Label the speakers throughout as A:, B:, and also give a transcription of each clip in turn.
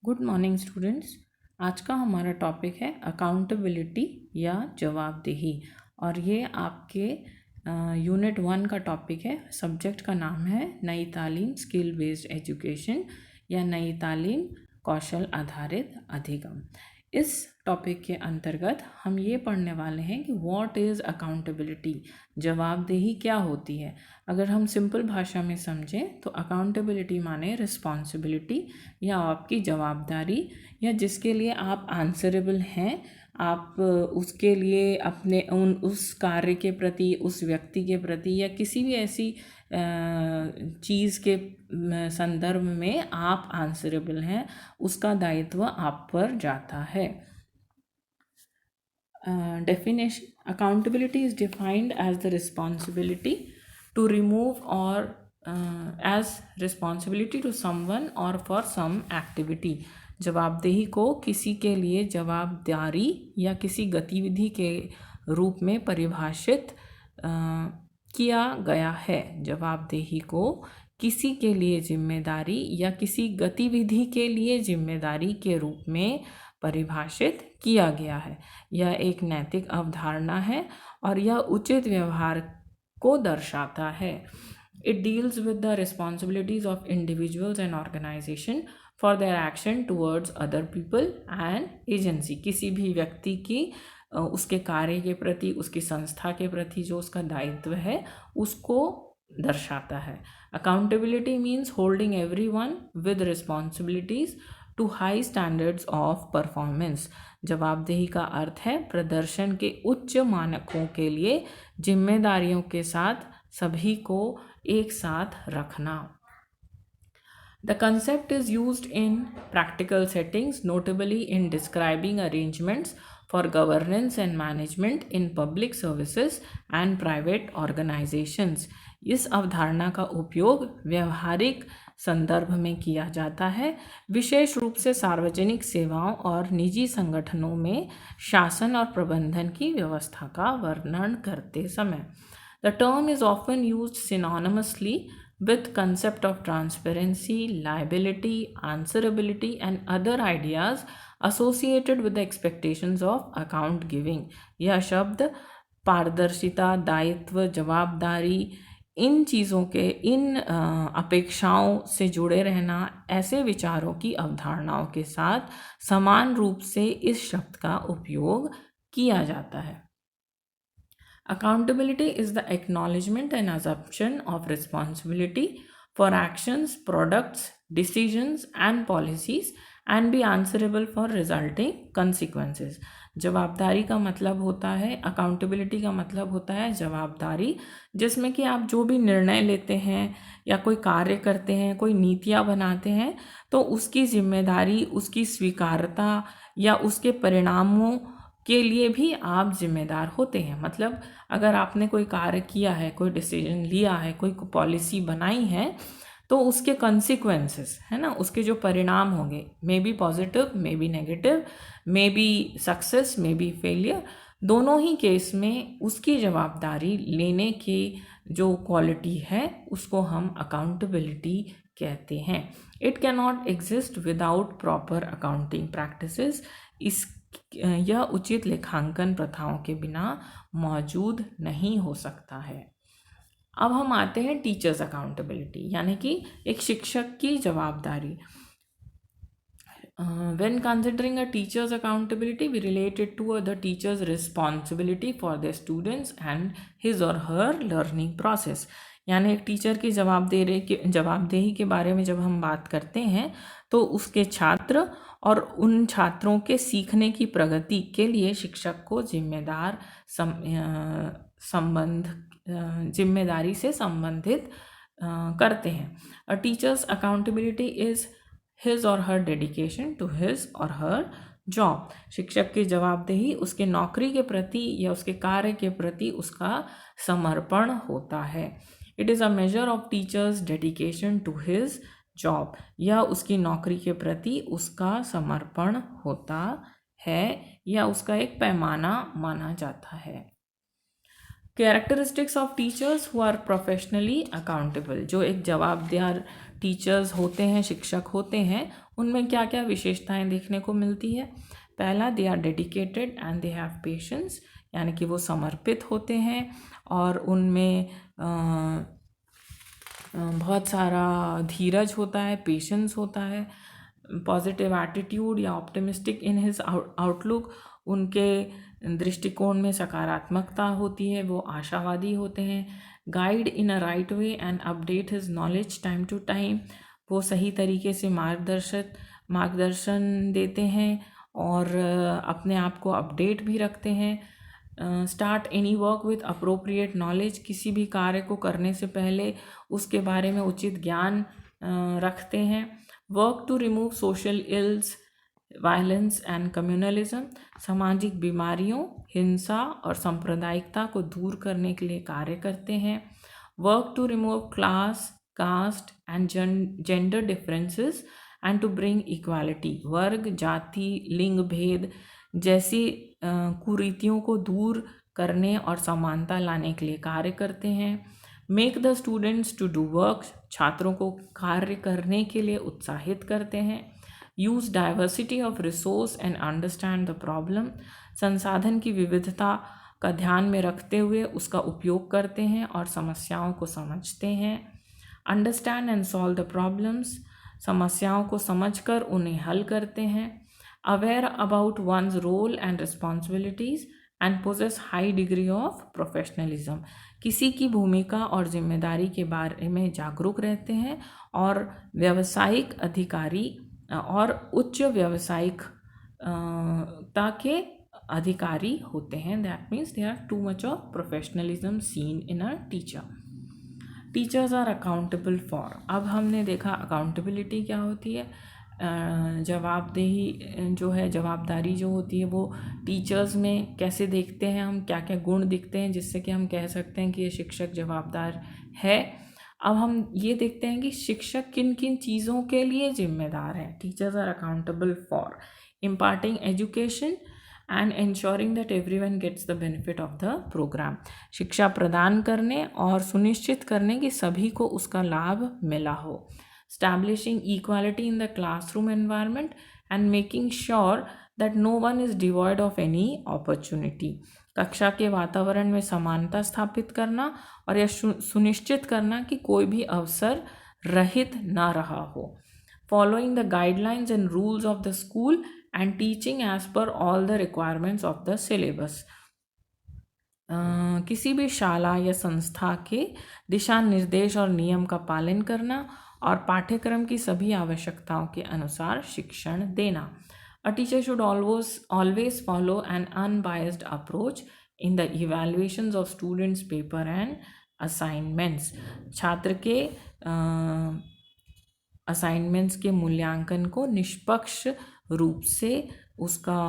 A: Good morning students. आज का हमारा टॉपिक है अकाउंटेबिलिटी या जवाबदेही और ये आपके यूनिट 1 का टॉपिक है। सब्जेक्ट का नाम है नई तालीम स्किल बेस्ड एजुकेशन या नई तालीम कौशल आधारित अधिगम। इस टॉपिक के अंतर्गत हम ये पढ़ने वाले हैं कि व्हाट इज़ अकाउंटेबिलिटी, जवाबदेही क्या होती है। अगर हम सिंपल भाषा में समझें तो अकाउंटेबिलिटी माने रिस्पॉन्सिबिलिटी या आपकी जवाबदारी या जिसके लिए आप आंसरेबल हैं, आप उसके लिए अपने उस कार्य के प्रति, उस व्यक्ति के प्रति या किसी भी ऐसी चीज़ के संदर्भ में आप आंसरेबल हैं, उसका दायित्व आप पर जाता है। Definition: accountability is defined as the responsibility to remove or as responsibility to someone or for some activity। जवाबदेही को किसी के लिए जवाबदारी या किसी गतिविधि के रूप में परिभाषित किया गया है। जवाबदेही को किसी के लिए जिम्मेदारी या किसी गतिविधि के लिए जिम्मेदारी के रूप में परिभाषित किया गया है। यह एक नैतिक अवधारणा है और यह उचित व्यवहार को दर्शाता है। It deals with the responsibilities of individuals and organization for their action towards other people and agency। किसी भी व्यक्ति की उसके कार्य के प्रति, उसकी संस्था के प्रति जो उसका दायित्व है उसको दर्शाता है। Accountability means holding everyone with responsibilities to high standards of performance। जवाबदेही का अर्थ है प्रदर्शन के उच्च मानकों के लिए जिम्मेदारियों के साथ सभी को एक साथ रखना। The concept is used in practical settings, notably in describing arrangements for governance and management in public services and private organizations। इस अवधारणा का उपयोग व्यवहारिक संदर्भ में किया जाता है, विशेष रूप से सार्वजनिक सेवाओं और निजी संगठनों में शासन और प्रबंधन की व्यवस्था का वर्णन करते समय। The term is often used synonymously with concept of transparency, liability, answerability and other ideas associated with the expectations of account giving। यह शब्द पारदर्शिता, दायित्व, जवाबदारी, इन चीज़ों के, इन अपेक्षाओं से जुड़े रहना, ऐसे विचारों की अवधारणाओं के साथ समान रूप से इस शब्द का उपयोग किया जाता है। Accountability is the acknowledgement and assumption of responsibility for actions, products, decisions and policies and be answerable for resulting consequences। जवाबदारी का मतलब होता है, अकाउंटेबिलिटी का मतलब होता है जवाबदारी, जिसमें कि आप जो भी निर्णय लेते हैं या कोई कार्य करते हैं, कोई नीतियाँ बनाते हैं, तो उसकी जिम्मेदारी, उसकी स्वीकार्यता या उसके परिणामों के लिए भी आप जिम्मेदार होते हैं। मतलब अगर आपने कोई कार्य किया है, कोई डिसीजन लिया है, कोई पॉलिसी बनाई है, तो उसके कॉन्सिक्वेंसेस है ना, उसके जो परिणाम होंगे, may be positive, may be negative, may be success, may be failure, दोनों ही केस में उसकी जवाबदारी लेने की जो क्वालिटी है उसको हम अकाउंटेबिलिटी कहते हैं। It can not exist without proper accounting practices. यह उचित लेखांकन प्रथाओं के बिना मौजूद नहीं हो सकता है। अब हम आते हैं टीचर्स अकाउंटेबिलिटी, यानी कि एक शिक्षक की जवाबदारी। When considering a teacher's accountability, we relate it to the teacher's responsibility for their students and his or her learning process। यानी एक टीचर की जवाबदेही के बारे में जब हम बात करते हैं तो उसके छात्र और उन छात्रों के सीखने की प्रगति के लिए शिक्षक को जिम्मेदारी से संबंधित करते हैं। A teacher's accountability is his or her dedication to his or her job। शिक्षक की जवाबदेही उसके नौकरी के प्रति या उसके कार्य के प्रति उसका समर्पण होता है। It is a measure of teacher's dedication to his job। यह उसकी नौकरी के प्रति उसका समर्पण होता है या उसका एक पैमाना माना जाता है। Characteristics of teachers who are professionally accountable, जो एक जवाबदेह टीचर्स होते हैं, शिक्षक होते हैं, उनमें क्या क्या विशेषताएं देखने को मिलती है। पहला, they are dedicated and they have patience, यानी कि वो समर्पित होते हैं और उनमें बहुत सारा धीरज होता है, पेशेंस होता है। पॉजिटिव एटीट्यूड या ऑप्टिमिस्टिक इन हिज आउटलुक, उनके दृष्टिकोण में सकारात्मकता होती है, वो आशावादी होते हैं। Guide in a right way and update his knowledge time to time, वो सही तरीके से मार्गदर्शन देते हैं और अपने आप को अपडेट भी रखते हैं। Start any work with appropriate knowledge, किसी भी कार्य को करने से पहले उसके बारे में उचित ज्ञान रखते हैं। Work to remove social ills, violence and communalism, सामाजिक बीमारियों, हिंसा और सांप्रदायिकता को दूर करने के लिए कार्य करते हैं। Work to remove class, caste and gender differences and to bring equality, वर्ग, जाति, लिंग भेद जैसी कुरीतियों को दूर करने और समानता लाने के लिए कार्य करते हैं। Make the students to do work, छात्रों को कार्य करने के लिए उत्साहित करते हैं। Use diversity of resource and understand the problem, संसाधन की विविधता का ध्यान में रखते हुए उसका उपयोग करते हैं और समस्याओं को समझते हैं। Understand and solve the problems, समस्याओं को समझकर उन्हें हल करते हैं। Aware about one's role and responsibilities and possess high degree of professionalism, किसी की भूमिका और जिम्मेदारी के बारे में जागरूक रहते हैं और व्यावसायिक अधिकारी और उच्च व्यावसायिकता के अधिकारी होते हैं। That means they are too much of professionalism seen in a teacher. Teachers are accountable for, अब हमने देखा अकाउंटेबिलिटी क्या होती है। जवाबदेही जो है, जवाबदारी जो होती है, वो टीचर्स में कैसे देखते हैं हम, क्या क्या गुण दिखते हैं जिससे कि हम कह सकते हैं कि ये शिक्षक जवाबदार है। अब हम ये देखते हैं कि शिक्षक किन किन चीज़ों के लिए जिम्मेदार है। Teachers are accountable for imparting education and ensuring that everyone gets the benefit of the program, शिक्षा प्रदान करने और सुनिश्चित करने कि सभी को उसका लाभ मिला हो। establishing equality in the classroom environment and making sure that no one is devoid of any opportunity, कक्षा के वातावरण में समानता स्थापित करना और यह सुनिश्चित करना कि कोई भी अवसर रहित ना रहा हो। following the guidelines and rules of the school and teaching as per all the requirements of the syllabus, किसी भी शाला या संस्था के दिशा निर्देश और नियम का पालन करना और पाठ्यक्रम की सभी आवश्यकताओं के अनुसार शिक्षण देना। A teacher should always follow an unbiased approach in the evaluations of students' paper and assignments, छात्र के असाइनमेंट्स के मूल्यांकन को निष्पक्ष रूप से उसका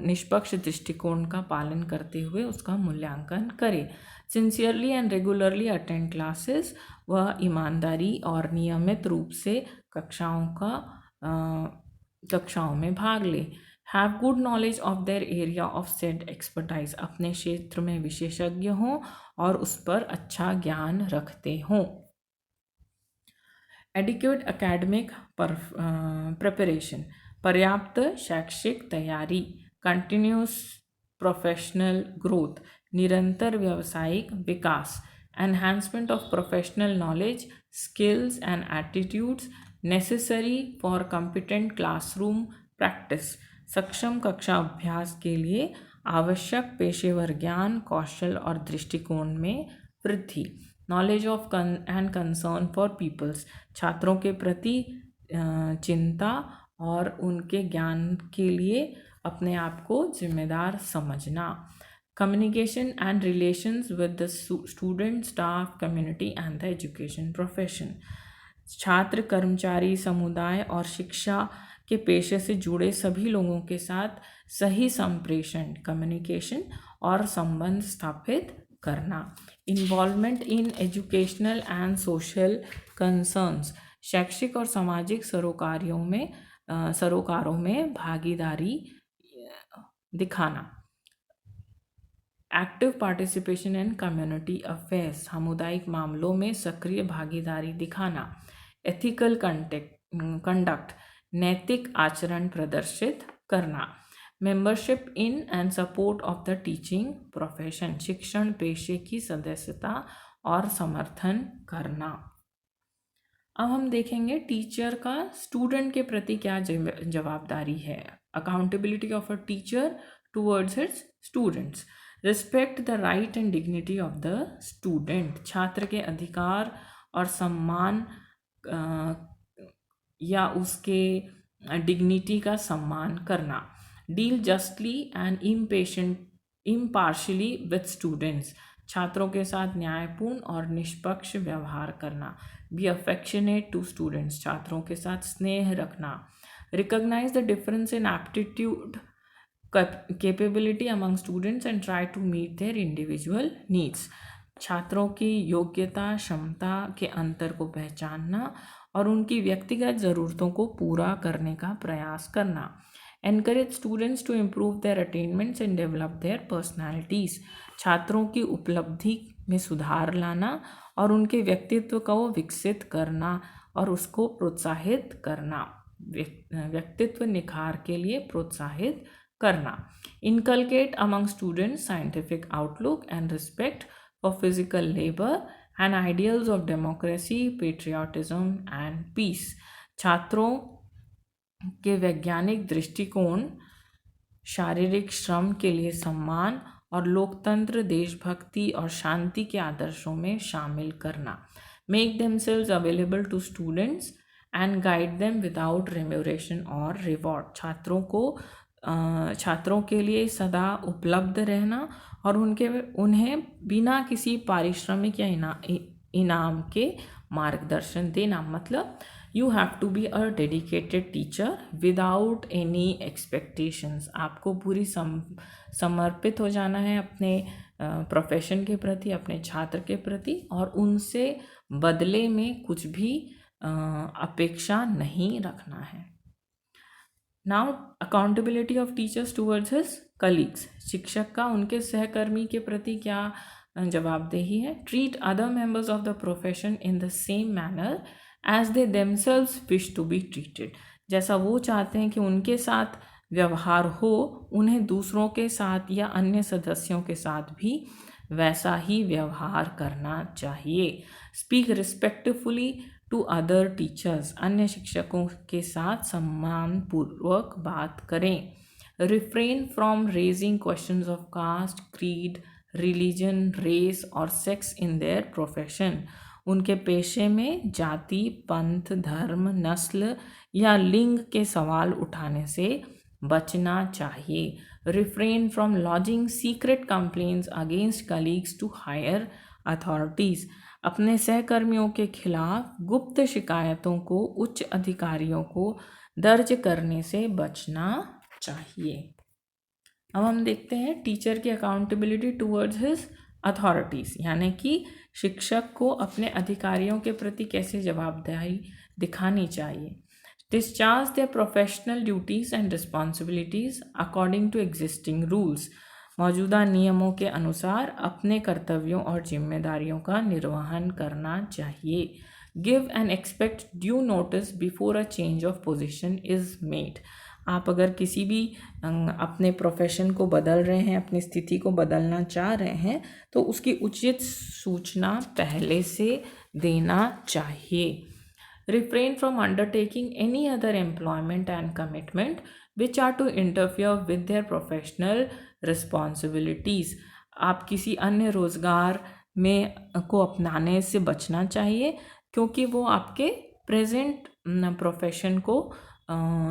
A: निष्पक्ष दृष्टिकोण का पालन करते हुए उसका मूल्यांकन करे। Sincerely and regularly attend classes, वह ईमानदारी और नियमित रूप से कक्षाओं में भाग ले। Have good knowledge of their area of said expertise, अपने क्षेत्र में विशेषज्ञ हों और उस पर अच्छा ज्ञान रखते हों। एडिक्वेट एकेडमिक प्रिपरेशन, पर्याप्त शैक्षिक तैयारी। कंटिन्यूस प्रोफेशनल ग्रोथ, निरंतर व्यावसायिक विकास। Enhancement of professional knowledge, skills and attitudes necessary for competent classroom practice, सक्षम कक्षा अभ्यास के लिए आवश्यक पेशेवर ज्ञान, कौशल और दृष्टिकोण में वृद्धि। Knowledge of and concern for peoples, छात्रों के प्रति चिंता और उनके ज्ञान के लिए अपने आप को जिम्मेदार समझना। Communication and relations with the student, staff, community and the education profession, छात्र, कर्मचारी, समुदाय और शिक्षा के पेशे से जुड़े सभी लोगों के साथ सही संप्रेषण, कम्युनिकेशन और संबंध स्थापित करना। Involvement in educational and social concerns, शैक्षिक और सामाजिक सरोकारों में भागीदारी दिखाना। Active participation in community affairs, सामुदायिक मामलों में सक्रिय भागीदारी दिखाना। एथिकल कंडक्ट, नैतिक आचरण प्रदर्शित करना। Membership in and support of the teaching profession, शिक्षण पेशे की सदस्यता और समर्थन करना। अब हम देखेंगे टीचर का स्टूडेंट के प्रति क्या जवाबदारी है। Accountability of a teacher towards his students. Respect the right and dignity of the student, छात्र के अधिकार और सम्मान या उसके डिग्निटी का सम्मान करना। Deal justly and impartially with students, छात्रों के साथ न्यायपूर्ण और निष्पक्ष व्यवहार करना। बी अफेक्शनेट टू स्टूडेंट्स, छात्रों के साथ स्नेह रखना। Recognize the difference in aptitude capability among students and try to meet their individual needs, छात्रों की योग्यता क्षमता के अंतर को पहचानना और उनकी व्यक्तिगत ज़रूरतों को पूरा करने का प्रयास करना। Encourage students to improve their attainments and develop their personalities, छात्रों की उपलब्धि में सुधार लाना और उनके व्यक्तित्व को विकसित करना और उसको प्रोत्साहित करना, व्यक्तित्व निखार के लिए प्रोत्साहित करना। Inculcate among students scientific outlook and respect for physical labour and ideals of democracy, patriotism and peace, छात्रों के वैज्ञानिक दृष्टिकोण, शारीरिक श्रम के लिए सम्मान और लोकतंत्र, देशभक्ति और शांति के आदर्शों में शामिल करना। Make themselves available to students and guide them without remuneration और रिवॉर्ड, छात्रों के लिए सदा उपलब्ध रहना और उन्हें बिना किसी पारिश्रमिक या इनाम के मार्गदर्शन देना। मतलब you have to be a dedicated teacher without any expectations, आपको पूरी समर्पित हो जाना है अपने प्रोफेशन के प्रति, अपने छात्र के प्रति, और उनसे बदले में कुछ भी अपेक्षा नहीं रखना है। Now accountability of teachers towards his colleagues, शिक्षक का उनके सहकर्मी के प्रति क्या जवाबदेही है। Treat other members of the profession in the same manner as they themselves wish to be treated, जैसा वो चाहते हैं कि उनके साथ व्यवहार हो, उन्हें दूसरों के साथ या अन्य सदस्यों के साथ भी वैसा ही व्यवहार करना चाहिए। Speak respectfully to other teachers, अन्य शिक्षकों के साथ सम्मानपूर्वक बात करें। Refrain from raising questions of caste, creed, religion, race और सेक्स इन देयर प्रोफेशन, उनके पेशे में जाति, पंथ, धर्म, नस्ल या लिंग के सवाल उठाने से बचना चाहिए। Refrain from lodging secret complaints against colleagues to higher authorities, अपने सहकर्मियों के खिलाफ गुप्त शिकायतों को उच्च अधिकारियों को दर्ज करने से बचना चाहिए। अब हम देखते हैं टीचर की अकाउंटेबिलिटी टूवर्ड्स हिज अथॉरिटीज़, यानी कि शिक्षक को अपने अधिकारियों के प्रति कैसे जवाबदेही दिखानी चाहिए। Discharge their professional duties and responsibilities according to existing rules, मौजूदा नियमों के अनुसार अपने कर्तव्यों और जिम्मेदारियों का निर्वहन करना चाहिए। Give and expect due notice before a change of position is made, आप अगर किसी भी अपने प्रोफेशन को बदल रहे हैं, अपनी स्थिति को बदलना चाह रहे हैं, तो उसकी उचित सूचना पहले से देना चाहिए। Refrain from undertaking any other employment and commitment which are to interfere with their professional responsibilities, आप किसी अन्य रोज़गार में को अपनाने से बचना चाहिए क्योंकि वो आपके प्रेजेंट प्रोफेशन को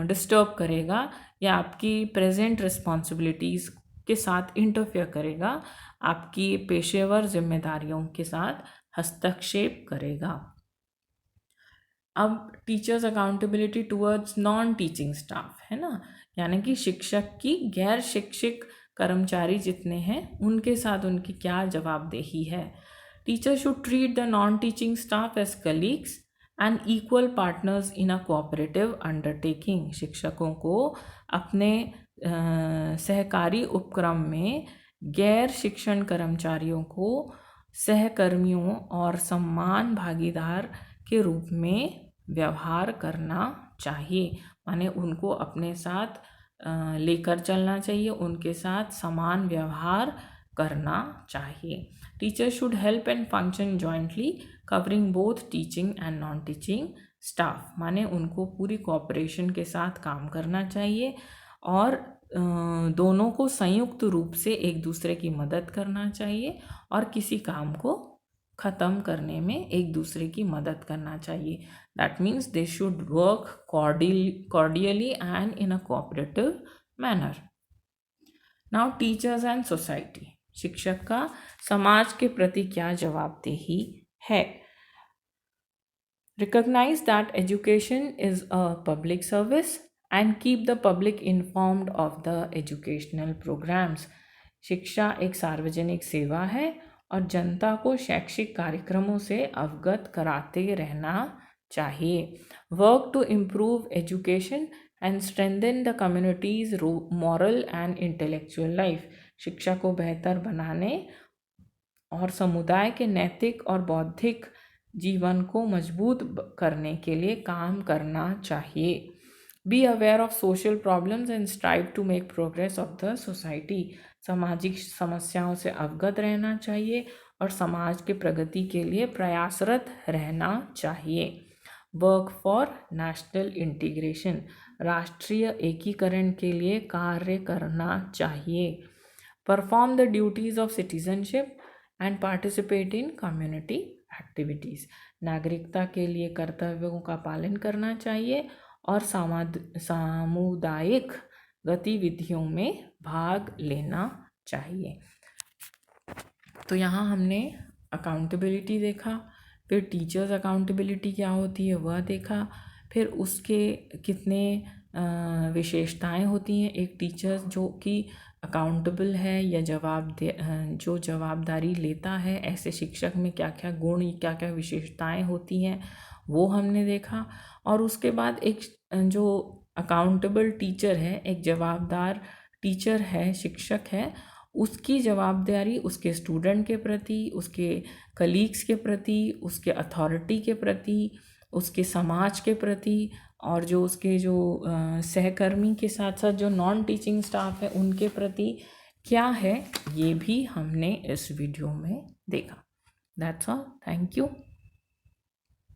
A: डिस्टर्ब करेगा या आपकी प्रेजेंट रिस्पॉन्सिबिलिटीज़ के साथ इंटरफेयर करेगा, आपकी पेशेवर जिम्मेदारियों के साथ हस्तक्षेप करेगा। अब teachers accountability towards non teaching staff है ना, यानी कि शिक्षक की गैर शिक्षक कर्मचारी जितने हैं उनके साथ उनकी क्या जवाबदेही है। Teacher should treat the non teaching staff as colleagues and equal partners in a cooperative undertaking, शिक्षकों को अपने सहकारी उपक्रम में गैर शिक्षण कर्मचारियों को सहकर्मियों और समान भागीदार के रूप में व्यवहार करना चाहिए, माने उनको अपने साथ लेकर चलना चाहिए, उनके साथ समान व्यवहार करना चाहिए। Teacher should help and function jointly covering both teaching and non teaching staff, माने उनको पूरी कोऑपरेशन के साथ काम करना चाहिए और दोनों को संयुक्त रूप से एक दूसरे की मदद करना चाहिए और किसी काम को ख़त्म करने में एक दूसरे की मदद करना चाहिए। That means they should work cordially and in a cooperative manner. Now teachers and society, शिक्षक का समाज के प्रति क्या जवाबदेही है। Recognize that education is a public service and keep the public informed of the educational programs. शिक्षा एक सार्वजनिक सेवा है और जनता को शैक्षिक कार्यक्रमों से अवगत कराते रहना चाहिए। Work to improve education and strengthen the community's moral and intellectual life, शिक्षा को बेहतर बनाने और समुदाय के नैतिक और बौद्धिक जीवन को मजबूत करने के लिए काम करना चाहिए। Be aware of social problems and strive to make progress of the society, सामाजिक समस्याओं से अवगत रहना चाहिए और समाज के प्रगति के लिए प्रयासरत रहना चाहिए। वर्क फॉर नेशनल इंटीग्रेशन, राष्ट्रीय एकीकरण के लिए कार्य करना चाहिए। Perform the duties of citizenship and participate in community activities, नागरिकता के लिए कर्तव्यों का पालन करना चाहिए और सामुदायिक गतिविधियों में भाग लेना चाहिए। तो यहाँ हमने अकाउंटेबिलिटी देखा, फिर टीचर्स अकाउंटेबिलिटी क्या होती है वह देखा, फिर उसके कितने विशेषताएं होती हैं। एक टीचर जो कि अकाउंटेबल है या जो जवाबदारी लेता है, ऐसे शिक्षक में क्या क्या गुण, क्या क्या विशेषताएं होती हैं वो हमने देखा। और उसके बाद एक जो अकाउंटेबल टीचर है, एक जवाबदार टीचर है, शिक्षक है, उसकी जवाबदारी उसके स्टूडेंट के प्रति, उसके कलीग्स के प्रति, उसके अथॉरिटी के प्रति, उसके समाज के प्रति और जो उसके जो सहकर्मी के साथ साथ जो नॉन टीचिंग स्टाफ है उनके प्रति क्या है, ये भी हमने इस वीडियो में देखा। That's all, thank you.